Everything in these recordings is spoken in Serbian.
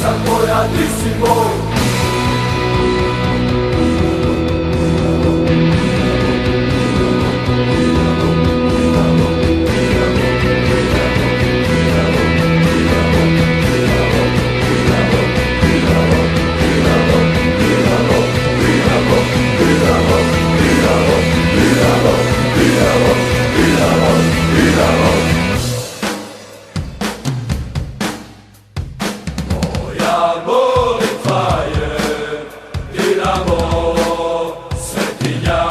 sam tvoja, ti si moj. Moja molitva je Dinamo, svetinja,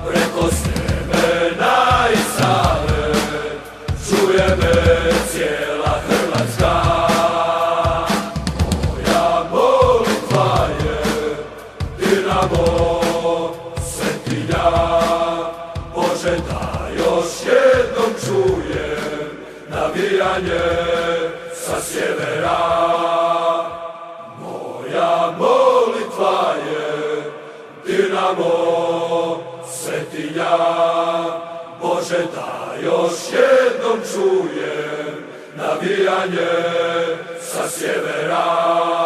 preko Sljemena i Save, čuje me cijela Hrvatska. Moja molitva je Dinamo, svetinja, Bože da još jednom čujem navijanje sa sjevera. Moja molitva je Dinamo, svetinja, Bože da još jednom čujem navijanje sa sjevera.